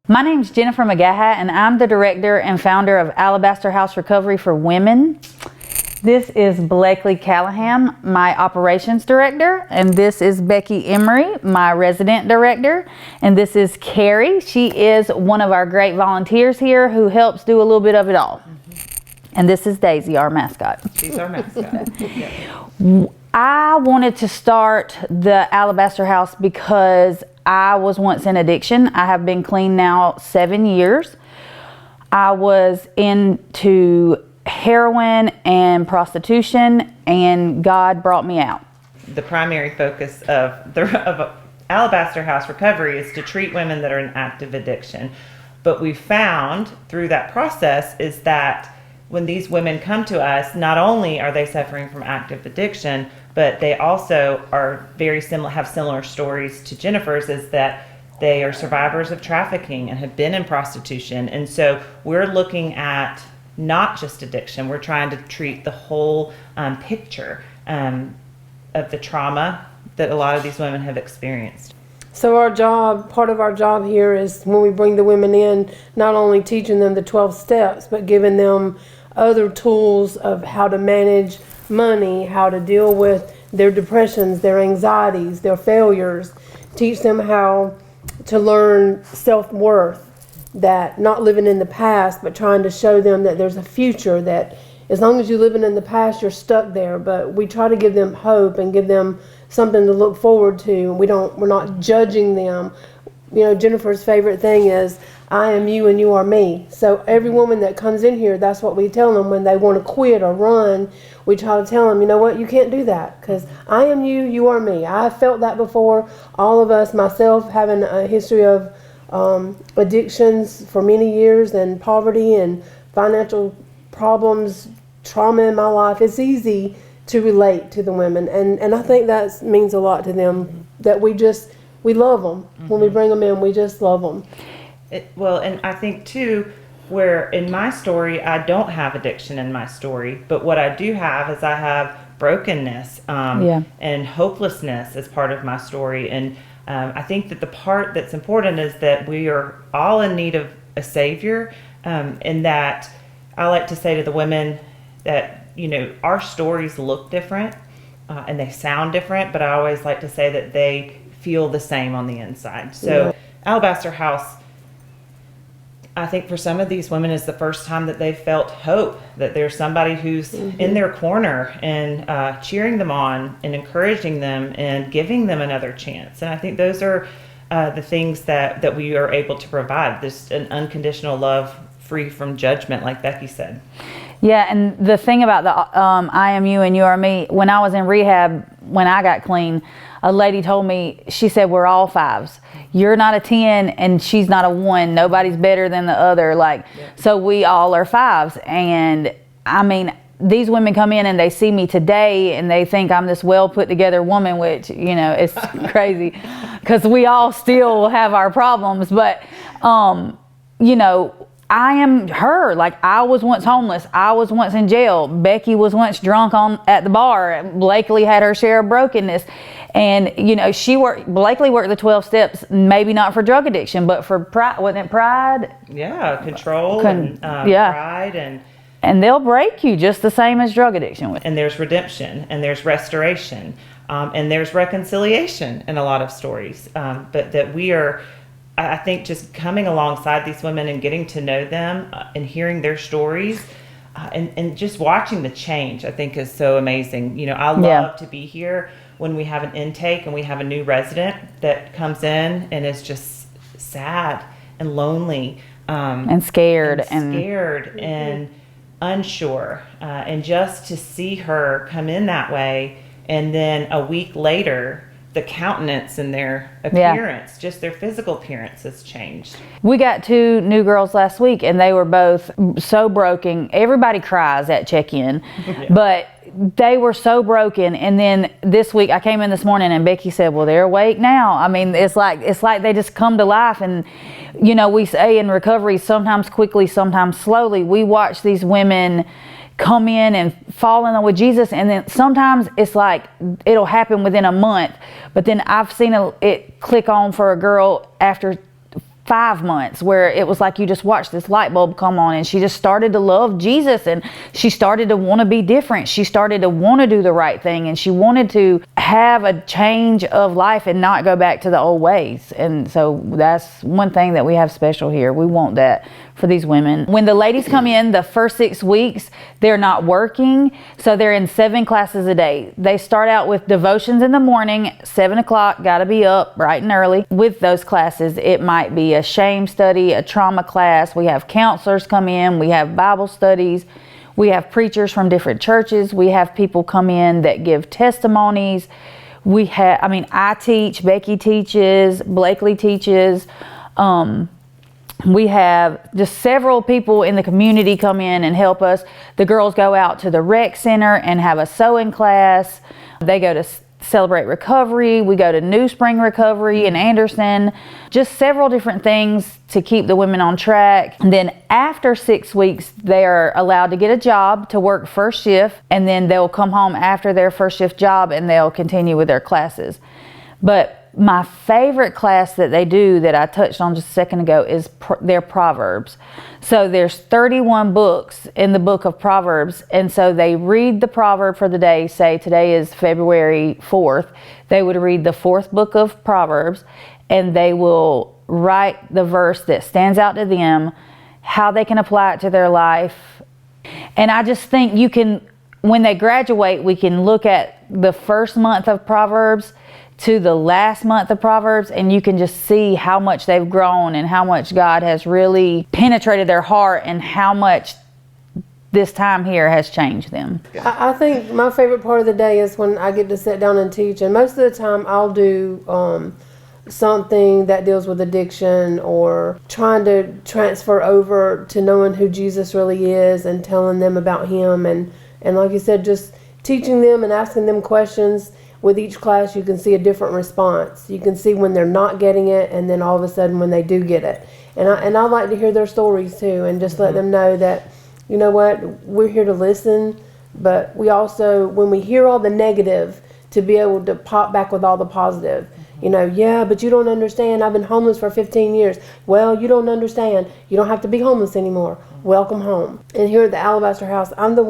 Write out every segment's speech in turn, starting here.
My name's Jennifer McGaha, and I'm the director and founder of Alabaster House Recovery for Women. This is Blakely Callahan, my operations director, and this is Becky Emery, my resident director, and this is Carrie. She is one of our great volunteers here who helps do a little bit of it all. And this is Daisy, our mascot. She's our mascot. Yeah. I wanted to start the Alabaster House because I was once in addiction. I have been clean now 7 years. I was into heroin and prostitution, and God brought me out. The primary focus of Alabaster House Recovery is to treat women that are in active addiction. But we found through that process is that when these women come to us, not only are they suffering from active addiction, but they also are very similar, have similar stories to Jennifer's, is that they are survivors of trafficking and have been in prostitution. And so we're looking at not just addiction, we're trying to treat the whole picture of the trauma that a lot of these women have experienced. So part of our job here is when we bring the women in, not only teaching them the 12 steps, but giving them other tools of how to manage money, how to deal with their depressions, their anxieties, their failures, teach them how to learn self-worth, that not living in the past, but trying to show them that there's a future, that as long as you're living in the past, you're stuck there. But we try to give them hope and give them something to look forward to. We're not judging them. You know, Jennifer's favorite thing is, I am you and you are me. So every woman that comes in here, that's what we tell them when they want to quit or run. We try to tell them, you know what, you can't do that, because I am you, you are me. I felt that before. All of us, myself, having a history of addictions for many years, and poverty and financial problems, trauma in my life. It's easy to relate to the women, and I think that means a lot to them, that we love them. When we bring them in, we just love them. Well, and I think too, where in my story, I don't have addiction in my story, but what I do have is I have brokenness and hopelessness as part of my story. And I think that the part that's important is that we are all in need of a savior, and that I like to say to the women that, you know, our stories look different and they sound different, but I always like to say that they feel the same on the inside. So Alabaster House, I think for some of these women, is the first time that they've felt hope, that there's somebody who's in their corner and cheering them on and encouraging them and giving them another chance. And I think those are the things that we are able to provide, this an unconditional love free from judgment, like Becky said. Yeah, and the thing about the I am you and you are me, when I was in rehab, when I got clean, a lady told me, she said, we're all fives. You're not a 10 and she's not a 1. Nobody's better than the other. So we all are fives. And I mean, these women come in and they see me today and they think I'm this well put together woman, which, you know, it's crazy because we all still have our problems. But, you know, I am her. Like, I was once homeless. I was once in jail. Becky was once drunk at the bar. Blakely had her share of brokenness. And, you know, Blakely worked the 12 steps, maybe not for drug addiction, but for pride. Wasn't it pride? Yeah, control and pride. And they'll break you just the same as drug addiction would. And there's redemption, and there's restoration, and there's reconciliation in a lot of stories. But that we are, I think, just coming alongside these women and getting to know them and hearing their stories and just watching the change, I think, is so amazing. You know, I love to be here when we have an intake and we have a new resident that comes in and is just sad and lonely and scared and unsure, and just to see her come in that way, and then a week later the countenance and their appearance, just their physical appearance has changed. We got 2 new girls last week and they were both so broken. Everybody cries at check-in, but they were so broken. And then this week I came in this morning and Becky said, well, they're awake now. I mean, it's like they just come to life. And, you know, we say in recovery, sometimes quickly, sometimes slowly. We watch these women come in and fall in love with Jesus, and then sometimes it's like it'll happen within a month, but then I've seen it click on for a girl after 5 months where it was like you just watched this light bulb come on, and she just started to love Jesus, and she started to want to be different. She started to want to do the right thing, and she wanted to have a change of life and not go back to the old ways. And so that's one thing that we have special here. We want that for these women. When the ladies come in, the first 6 weeks, they're not working, so they're in 7 classes a day. They start out with devotions in the morning, 7 o'clock, gotta be up bright and early. With those classes, it might be a shame study, a trauma class. We have counselors come in, we have Bible studies, we have preachers from different churches, we have people come in that give testimonies. I teach, Becky teaches, Blakely teaches. We have just several people in the community come in and help us. The girls go out to the rec center and have a sewing class. They go to Celebrate Recovery. We go to New Spring Recovery in Anderson. Just several different things to keep the women on track. And then after 6 weeks, they are allowed to get a job to work first shift, and then they'll come home after their first shift job and they'll continue with their classes. But my favorite class that they do that I touched on just a second ago is their Proverbs. So there's 31 books in the book of Proverbs, and so they read the proverb for the day. Say today is February 4th. They would read the 4th book of Proverbs, and they will write the verse that stands out to them, how they can apply it to their life. And I just think when they graduate, we can look at the first month of Proverbs to the last month of Proverbs, and you can just see how much they've grown and how much God has really penetrated their heart and how much this time here has changed them. I think my favorite part of the day is when I get to sit down and teach, and most of the time I'll do something that deals with addiction or trying to transfer over to knowing who Jesus really is and telling them about him, and like you said, just teaching them and asking them questions. With each class, you can see a different response. You can see when they're not getting it, and then all of a sudden when they do get it. And I like to hear their stories too, and just let them know that, you know what, we're here to listen, but we also, when we hear all the negative, to be able to pop back with all the positive. You know, yeah, but you don't understand. I've been homeless for 15 years. Well, you don't understand. You don't have to be homeless anymore. Welcome home. And here at the Alabaster House, I'm the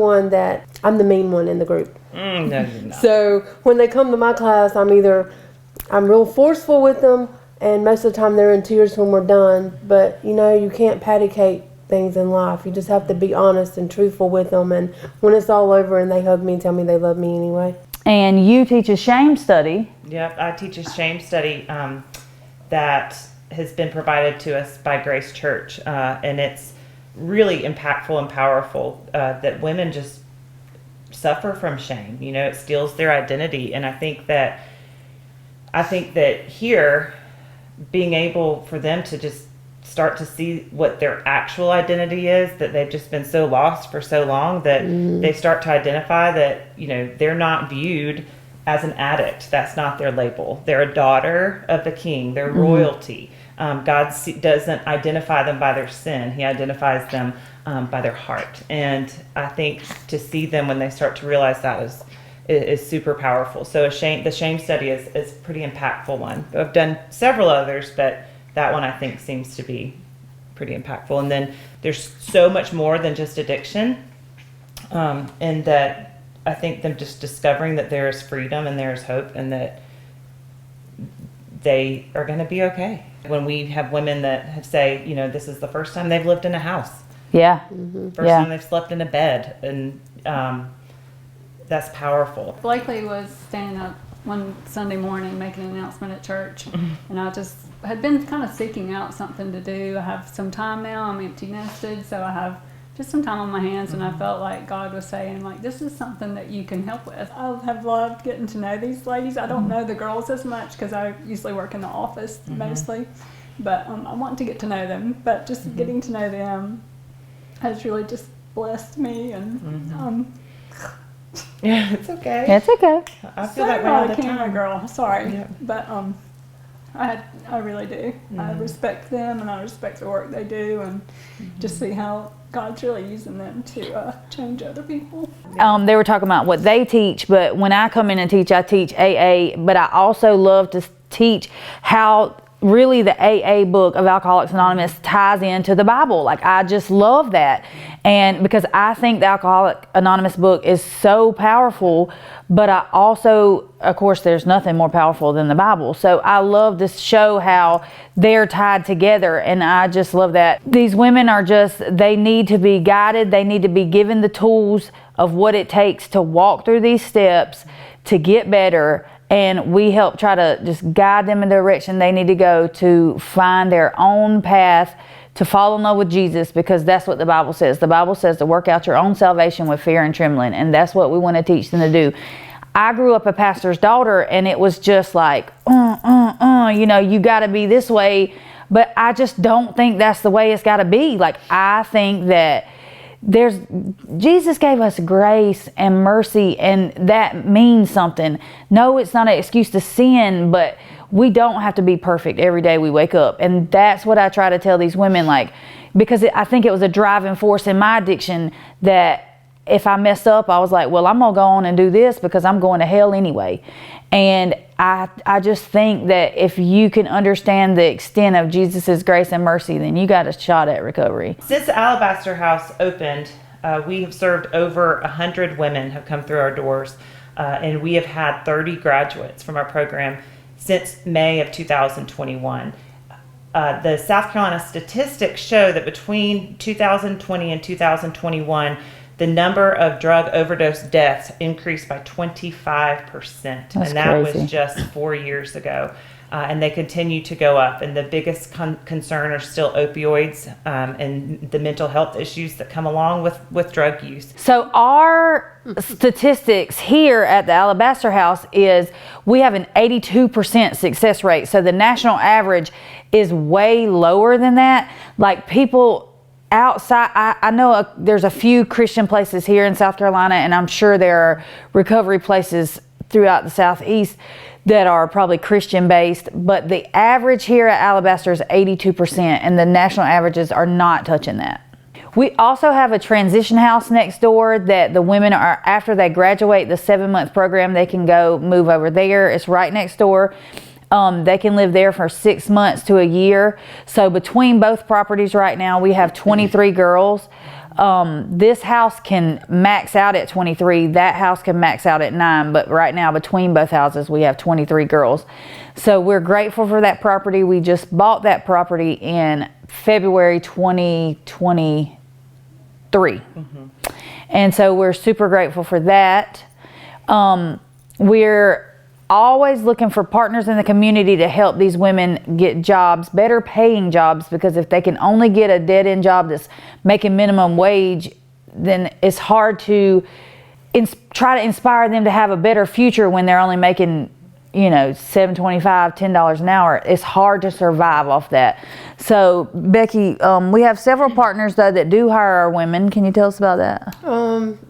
mean one in the group. No, you're not. So when they come to my class, I'm real forceful with them, and most of the time they're in tears when we're done. But, you know, you can't patty cake things in life. You just have to be honest and truthful with them. And when it's all over and they hug me and tell me they love me anyway. And you teach a shame study. Yep, I teach a shame study that has been provided to us by Grace Church, and it's really impactful and powerful that women just suffer from shame. You know, it steals their identity, and I think that here, being able for them to just start to see what their actual identity is, that they've just been so lost for so long that they start to identify that, you know, they're not viewed as an addict. That's not their label. They're a daughter of the King. They're royalty. God doesn't identify them by their sin. He identifies them by their heart. And I think to see them when they start to realize that is super powerful. So the shame study is a pretty impactful one. I've done several others, but that one I think seems to be pretty impactful. And then there's so much more than just addiction, and that I think them just discovering that there is freedom and there is hope and that they are going to be okay. When we have women that say, you know, this is the first time they've lived in a house. Yeah. First time they've slept in a bed. And that's powerful. Blakely was standing up one Sunday morning making an announcement at church, and I just had been kind of seeking out something to do. I have some time now. I'm empty nested, so I have just some time on my hands, and I felt like God was saying, like, this is something that you can help with. I have loved getting to know these ladies. I don't know the girls as much because I usually work in the office mostly, but I want to get to know them. But just getting to know them has really just blessed me, and yeah, it's okay. It's okay. I feel that way all the camera time. girl. Sorry, Yeah. but I really do. I respect them, and I respect the work they do, and just see how God's really using them to change other people. They were talking about what they teach, but when I come in and teach, I teach AA, but I also love to teach how really the AA book of Alcoholics Anonymous ties into the Bible. Like, I just love that. And because I think the Alcoholics Anonymous book is so powerful, but I also, of course, there's nothing more powerful than the Bible. So I love to show how they're tied together. And I just love that. These women are just, they need to be guided. They need to be given the tools of what it takes to walk through these steps to get better. And we help try to just guide them in the direction they need to go to find their own path to fall in love with Jesus, because that's what the Bible says. The Bible says to work out your own salvation with fear and trembling, and that's what we want to teach them to do. I grew up a pastor's daughter, and it was just like, you know, you got to be this way, but I just don't think that's the way it's got to be. Like, I think that Jesus gave us grace and mercy, and that means something. No, it's not an excuse to sin, but we don't have to be perfect every day we wake up. And that's what I try to tell these women, like, because I think it was a driving force in my addiction that if I messed up, I was like, well, I'm going to go on and do this because I'm going to hell anyway. And I just think that if you can understand the extent of Jesus's grace and mercy, then you got a shot at recovery. Since the Alabaster House opened, we have served over 100 women have come through our doors, and we have had 30 graduates from our program since May of 2021. The South Carolina statistics show that between 2020 and 2021, the number of drug overdose deaths increased by 25%. That's and that crazy. was just 4 years ago. And they continue to go up. And the biggest concern are still opioids and the mental health issues that come along with drug use. So our statistics here at the Alabaster House is we have an 82% success rate. So the national average is way lower than that. Like, people outside, I know there's a few Christian places here in South Carolina, and I'm sure there are recovery places throughout the Southeast that are probably Christian based, but the average here at Alabaster is 82%, and the national averages are not touching that. We also have a transition house next door that the women are, after they graduate the 7-month program, they can go move over there. It's right next door. They can live there for 6 months to a year. So between both properties right now, we have 23 girls. This house can max out at 23. That house can max out at 9. But right now, between both houses, we have 23 girls. So we're grateful for that property. We just bought that property in February 2023. And so we're super grateful for that. We're always looking for partners in the community to help these women get jobs, better paying jobs, because if they can only get a dead-end job that's making minimum wage, then it's hard to try to inspire them to have a better future when they're only making, you know, $7.25, $10 an hour. It's hard to survive off that. So Becky, we have several partners though that do hire our women. Can you tell us about that?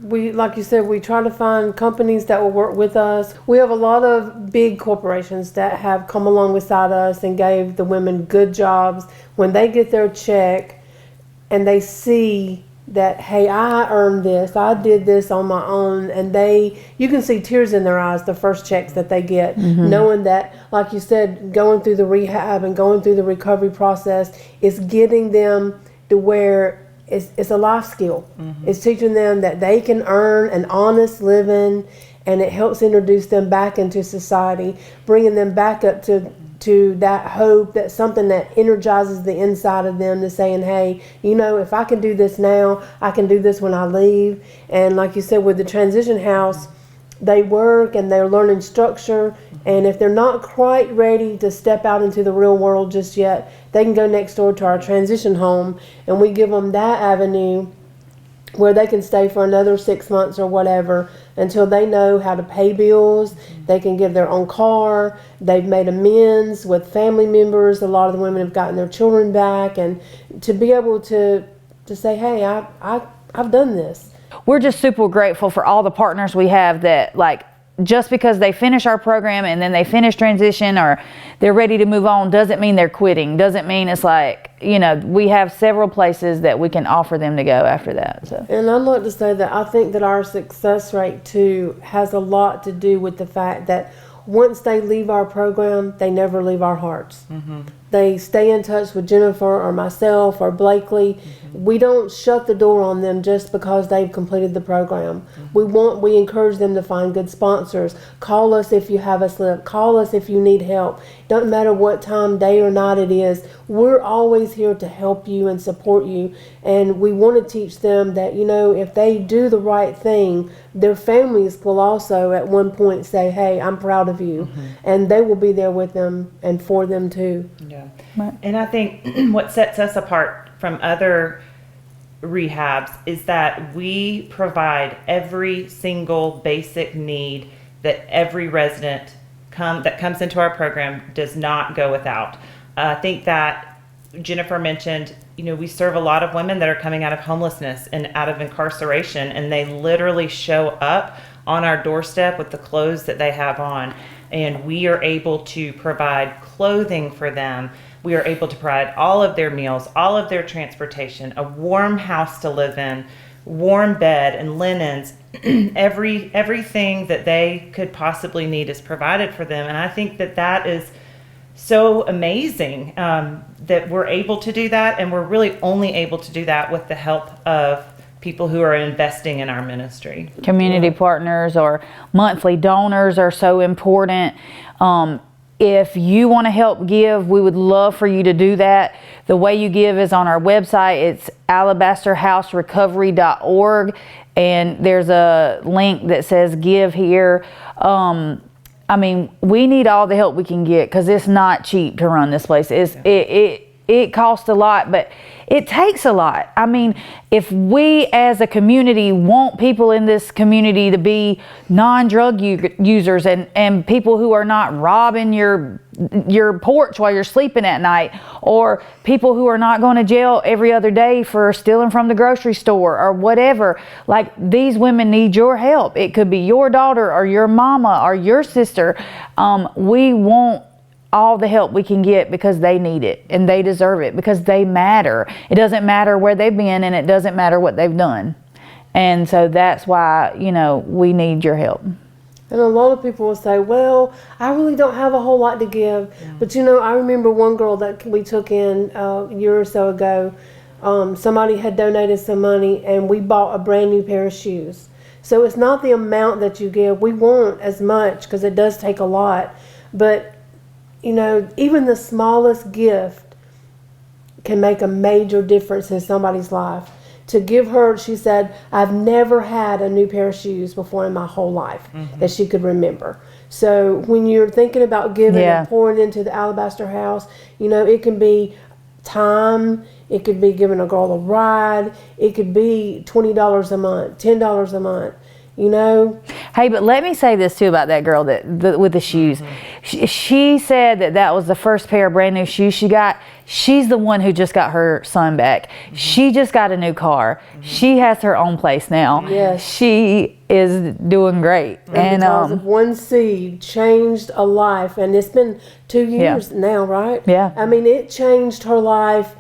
We, like you said, we try to find companies that will work with us. We have a lot of big corporations that have come along beside us and gave the women good jobs. When they get their check and they see that, hey, I earned this, I did this on my own, and you can see tears in their eyes the first checks that they get, knowing that, like you said, going through the rehab and going through the recovery process is getting them to where it's a life skill. It's teaching them that they can earn an honest living, and it helps introduce them back into society, bringing them back up to that hope, that something that energizes the inside of them, to saying, hey, you know, if I can do this now, I can do this when I leave. And like you said, with the transition house, they work and they're learning structure, and if they're not quite ready to step out into the real world just yet, they can go next door to our transition home, and we give them that avenue where they can stay for another 6 months or whatever until they know how to pay bills. They can give their own car. They've made amends with family members. A lot of the women have gotten their children back, and to be able to say, hey, I've done this. We're just super grateful for all the partners we have that, like, just because they finish our program and then they finish transition or they're ready to move on doesn't mean they're quitting. Doesn't mean it's like, you know, we have several places that we can offer them to go after that. So. And I'd like to say that I think that our success rate too has a lot to do with the fact that once they leave our program, they never leave our hearts. they stay in touch with Jennifer or myself or Blakely. We don't shut the door on them just because they've completed the program. We encourage them to find good sponsors. Call us if you have a slip. Call us if you need help. Doesn't matter what time, day or night it is. We're always here to help you and support you. And we want to teach them that, if they do the right thing, their families will also at one point say, hey, I'm proud of you. And they will be there with them and for them too. Yeah. And I think what sets us apart from other rehabs is that we provide every single basic need that every resident that comes into our program does not go without. I think that Jennifer mentioned, we serve a lot of women that are coming out of homelessness and out of incarceration, and they literally show up on our doorstep with the clothes that they have on, and we are able to provide clothing for them. We are able to provide all of their meals, all of their transportation, a warm house to live in, warm bed and linens. Everything that they could possibly need is provided for them. And I think that is so amazing that we're able to do that. And we're really only able to do that with the help of people who are investing in our ministry. Community partners or monthly donors are so important. If you want to help give, we would love for you to do that. The way you give is on our website. It's alabasterhouserecovery.org, and there's a link that says give here. We need all the help we can get because it's not cheap to run this place. It costs a lot, but it takes a lot. If we as a community want people in this community to be non-drug users and people who are not robbing your porch while you're sleeping at night, or people who are not going to jail every other day for stealing from the grocery store or whatever, like these women need your help. It could be your daughter or your mama or your sister. We want all the help we can get because they need it and they deserve it because they matter. It doesn't matter where they've been and it doesn't matter what they've done. And so that's why, we need your help. And a lot of people will say, well, I really don't have a whole lot to give. Yeah. But I remember one girl that we took in a year or so ago. Somebody had donated some money and we bought a brand new pair of shoes. So it's not the amount that you give. We want as much because it does take a lot. But even the smallest gift can make a major difference in somebody's life. To give her, she said, I've never had a new pair of shoes before in my whole life that she could remember. So when you're thinking about giving and pouring into the Alabaster House, it can be time, it could be giving a girl a ride, it could be $20 a month, $10 a month. Hey, but let me say this too about that girl with the shoes. She said that was the first pair of brand new shoes she got. She's the one who just got her son back. She just got a new car. She has her own place now. Yes. She is doing great. And because of one seed changed a life, and it's been 2 years now, right? Yeah. It changed her life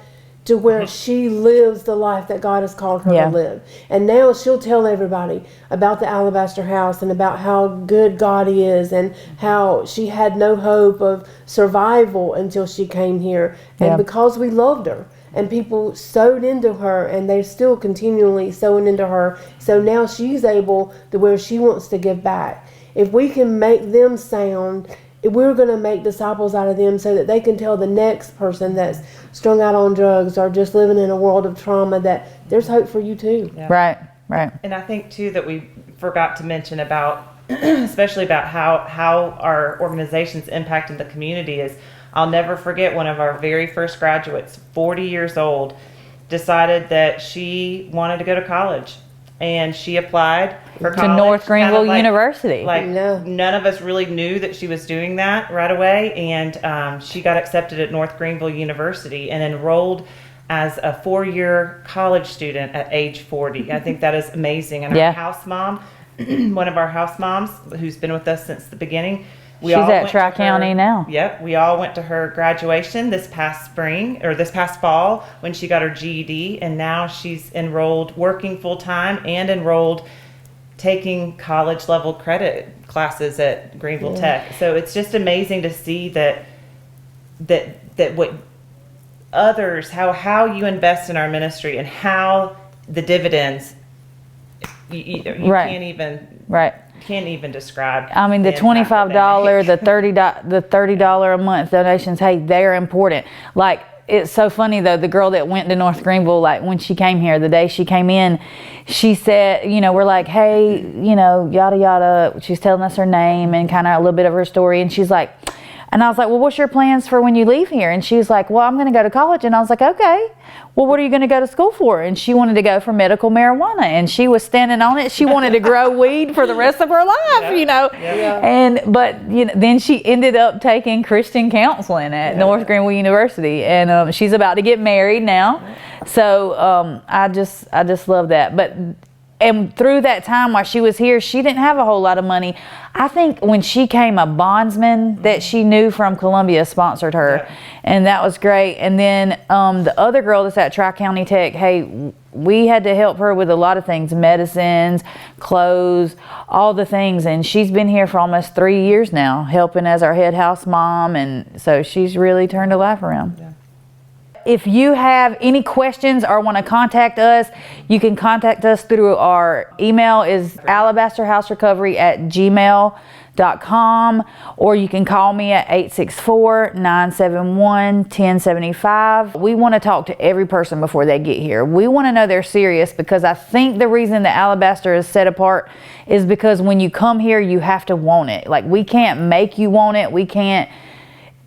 to where she lives the life that God has called her to live. And now she'll tell everybody about the Alabaster House and about how good God is and how she had no hope of survival until she came here. And because we loved her and people sowed into her, and they're still continually sowing into her. So now she's able to where she wants to give back. If we can make them sound, we're going to make disciples out of them so that they can tell the next person that's strung out on drugs or just living in a world of trauma that there's hope for you too. Yeah. Right. And I think too that we forgot to mention about, especially about how our organization's impacting the community is, I'll never forget one of our very first graduates, 40 years old, decided that she wanted to go to college. And she applied for college. To North Greenville University. None of us really knew that she was doing that right away. And she got accepted at North Greenville University and enrolled as a 4-year college student at age 40. I think that is amazing. And our house mom, one of our house moms, who's been with us since the beginning, she's at Tri-County now. Yep, we all went to her graduation this past fall when she got her GED, and now she's enrolled, working full time, and enrolled taking college level credit classes at Greenville Tech. So it's just amazing to see that that what others, how you invest in our ministry and how the dividends, you Right. can't even describe. I mean, the $25, the $30 a month donations, hey, they're important. Like, it's so funny though, the girl that went to North Greenville, like when she came here, the day she came in, she said, you know, we're like, hey, you know, yada yada. She's telling us her name and kind of a little bit of her story, and she's like, and I was like, well, what's your plans for when you leave here? And she was like, well, I'm going to go to college. And I was like, okay, well, what are you going to go to school for? And she wanted to go for medical marijuana, and she was standing on it. She wanted to grow weed for the rest of her life, you know. But you know, then she ended up taking Christian counseling at North Greenville University, and she's about to get married now. So I just love that. But and through that time while she was here, she didn't have a whole lot of money. I think when she came, a bondsman that she knew from Columbia sponsored her, and that was great. And then the other girl that's at Tri-County Tech, hey, we had to help her with a lot of things, medicines, clothes, all the things. And she's been here for almost 3 years now, helping as our head house mom. And so she's really turned her life around. Yeah. If you have any questions or want to contact us, you can contact us through our email is alabasterhouserecovery@gmail.com, or you can call me at 864-971-1075. We want to talk to every person before they get here. We want to know they're serious, because I think the reason that Alabaster is set apart is because when you come here, you have to want it. Like, we can't make you want it.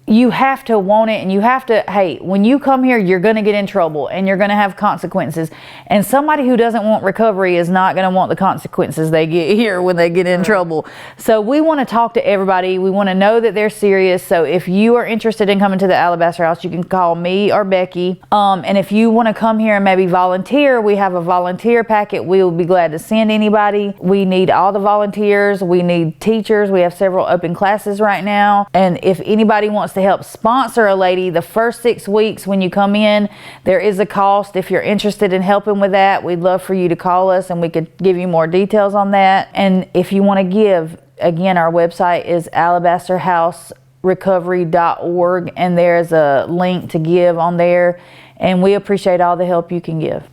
You have to want it, and you have to, hey, when you come here, you're going to get in trouble and you're going to have consequences. And somebody who doesn't want recovery is not going to want the consequences they get here when they get in trouble. So we want to talk to everybody. We want to know that they're serious. So if you are interested in coming to the Alabaster House, you can call me or Becky. And if you want to come here and maybe volunteer, we have a volunteer packet. We will be glad to send anybody. We need all the volunteers. We need teachers. We have several open classes right now. And if anybody wants to help sponsor a lady the first 6 weeks when you come in, there is a cost. If you're interested in helping with that, we'd love for you to call us and we could give you more details on that. And if you want to give, again, our website is alabasterhouserecovery.org, and there's a link to give on there, and we appreciate all the help you can give.